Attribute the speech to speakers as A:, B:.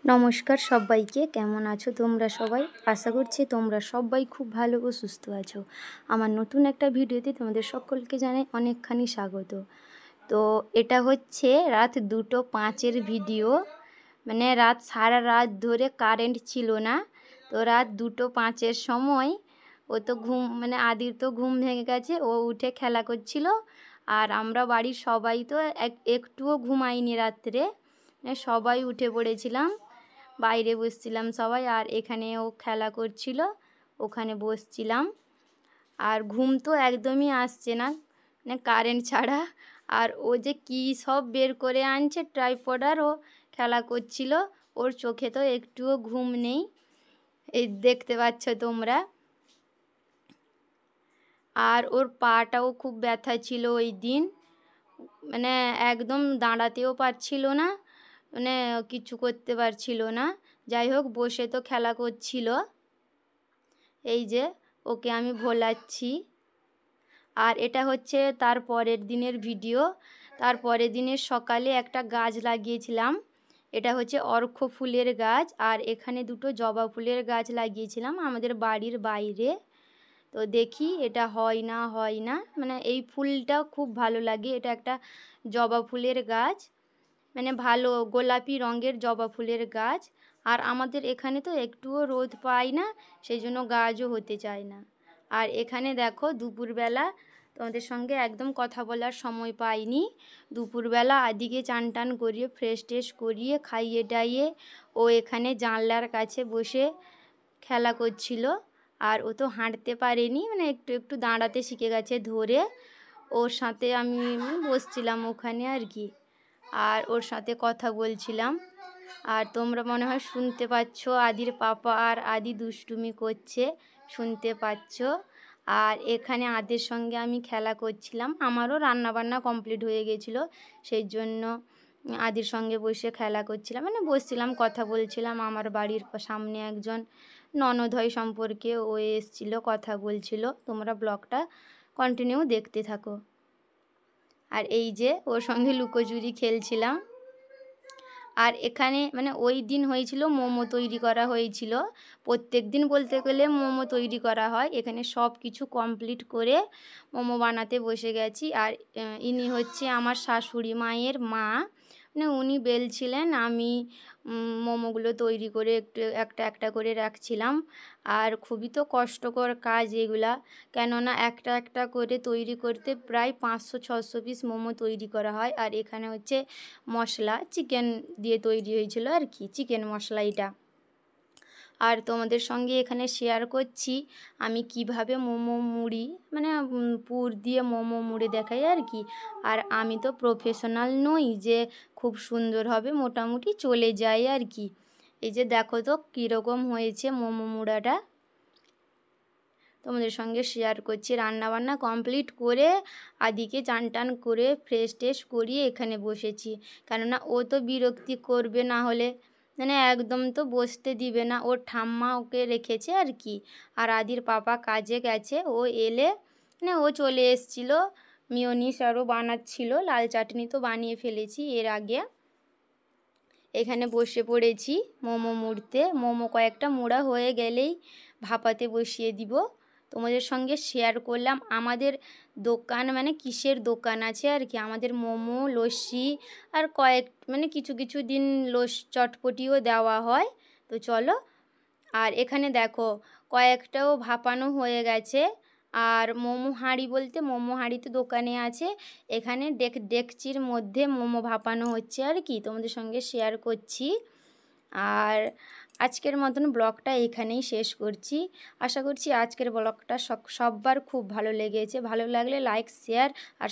A: নমস্কার সবাইকে, কেমন আছো তোমরা সবাই? আশা করছি তোমরা সবাই খুব ভালো ও সুস্থ আছো। আমার নতুন একটা ভিডিওতে তোমাদের সকলকে জানাই অনেকখানি স্বাগত। তো এটা হচ্ছে রাত 2:05 ভিডিও, মানে সারা রাত ধরে কারেন্ট ছিল না। তো রাত 2:05 সময় ও তো আদির তো ঘুম ভেঙে গেছে, ও উঠে খেলা করছিল। আর আমরা বাড়ির সবাই তো একটুও ঘুমাইনি রাত্রে, সবাই উঠে পড়েছিলাম, বাইরে বসছিলাম সবাই। আর এখানে ও খেলা করছিল, ওখানে বসছিলাম। আর ঘুম তো একদমই আসছে না, কারেন্ট ছাড়া। আর ও যে কী সব বের করে আনছে ট্রাইপড, আর ও খেলা করছিল। ওর চোখে তো একটুও ঘুম নেই, এই দেখতে পাচ্ছ তোমরা। আর ওর পাটাও খুব ব্যথা ছিল ওই দিন, একদম দাঁড়াতেও পারছিল না, কিছু করতে পারছিল না। যাই হোক, বসে তো খেলা করছিল। এই যে ওকে আমি ভোলাচ্ছি। আর এটা হচ্ছে তার পরের দিনের ভিডিও। তার পরের দিনের সকালে একটা গাছ লাগিয়েছিলাম, এটা হচ্ছে অর্ক ফুলের গাছ। আর এখানে দুটো জবা ফুলের গাছ লাগিয়েছিলাম আমাদের বাড়ির বাইরে। তো দেখি এটা হয় না হয় না, এই ফুলটা খুব ভালো লাগে। এটা একটা জবা ফুলের গাছ, ভালো গোলাপি রঙের জবা ফুলের গাছ। আর আমাদের এখানে তো একটুও রোদ পায় না, সেই জন্য গাছও হতে চায় না। আর এখানে দেখো দুপুরবেলা তোমাদের সঙ্গে একদম কথা বলার সময় পাইনি। দুপুরবেলা আদিকে চান টান করিয়ে ফ্রেশ ট্রেশ করিয়ে খাইয়ে টাইয়ে ও এখানে জানলার কাছে বসে খেলা করছিল। আর ও তো হাঁটতে পারেনি, একটু একটু দাঁড়াতে শিখে গেছে ধরে। ওর সাথে আমি বসছিলাম ওখানে আর কি, আর ওর সাথে কথা বলছিলাম। আর তোমরা মনে হয় শুনতে পাচ্ছ আদির পাপা আর আদি দুষ্টুমি করছে, শুনতে পাচ্ছ। আর এখানে আদির সঙ্গে আমি খেলা করছিলাম, আমারও রান্নাবান্না কমপ্লিট হয়ে গেছিলো, সেই জন্য আদির সঙ্গে বসে খেলা করছিলাম, বসছিলাম কথা বলছিলাম। আমার বাড়ির সামনে একজন ননদ হয় সম্পর্কে, ও এসছিল, কথা বলছিল। তোমরা ব্লগটা কন্টিনিউ দেখতে থাকো। আর এই যে ওর সঙ্গে লুকোচুরি খেলছিলাম। আর এখানে ওই দিন হয়েছিল মোমো তৈরি করা হয়েছিল। প্রত্যেক দিন বলতে গেলে মোমো তৈরি করা হয়। এখানে সব কিছু কমপ্লিট করে মোমো বানাতে বসে গেছি। আর ইনি হচ্ছে আমার শাশুড়ি মায়ের মা, উনি বেলছিলেন, আমি মোমোগুলো তৈরি করে একটা একটা করে রাখছিলাম। আর খুবই তো কষ্টকর কাজ এগুলা, কেননা একটা একটা করে তৈরি করতে প্রায় 500-600 পিস মোমো তৈরি করা হয়। আর এখানে হচ্ছে মশলা চিকেন দিয়ে তৈরি হয়েছিল আর কি, চিকেন মশলা এটা। আর তোমাদের সঙ্গে এখানে শেয়ার করছি আমি কিভাবে মোমো মুড়ি, পুর দিয়ে মোমো মুড়ে দেখাই আর কি। আর আমি তো প্রফেশনাল নই যে খুব সুন্দর হবে, মোটামুটি চলে যায় আর কি। এই যে দেখো তো কীরকম হয়েছে মোমো মুড়াটা, তোমাদের সঙ্গে শেয়ার করছি। রান্নাবান্না কমপ্লিট করে আদিকে চান টান করে ফ্রেশ ট্রেশ করিয়ে এখানে বসেছি, কেননা ও তো বিরক্তি করবে, না হলে একদম তো বসতে দিবে না। ওর ঠাম্মা ওকে রেখেছে আর কি। আর আদির পাপা কাজে গেছে, ও এলে ও চলে এসছিল, মিওনিস আরও বানাচ্ছিল, লাল চাটনি তো বানিয়ে ফেলেছি এর আগে। এখানে বসে পড়েছি মোমো মুড়তে। মোমো কয়েকটা মুড়া হয়ে গেলেই ভাপাতে বসিয়ে দিব। তোমাদের সঙ্গে শেয়ার করলাম আমাদের দোকান, কিসের দোকান আছে আর কি, আমাদের মোমো লস্যি আর কিছু কিছু দিন চটপটিও দেওয়া হয়। তো চলো। আর এখানে দেখো কয়েকটাও ভাপানো হয়ে গেছে। আর মোমো হাঁড়ি বলতে মোমো হাঁড়ি তো দোকানে আছে, এখানে ডেকচির মধ্যে মোমো ভাপানো হচ্ছে আর কি, তোমাদের সঙ্গে শেয়ার করছি। আর আজকের মতন ব্লগটা এখানেই শেষ করছি। আশা করছি আজকের ব্লগটা সবার খুব ভালো লেগেছে। ভালো লাগলে লাইক শেয়ার আর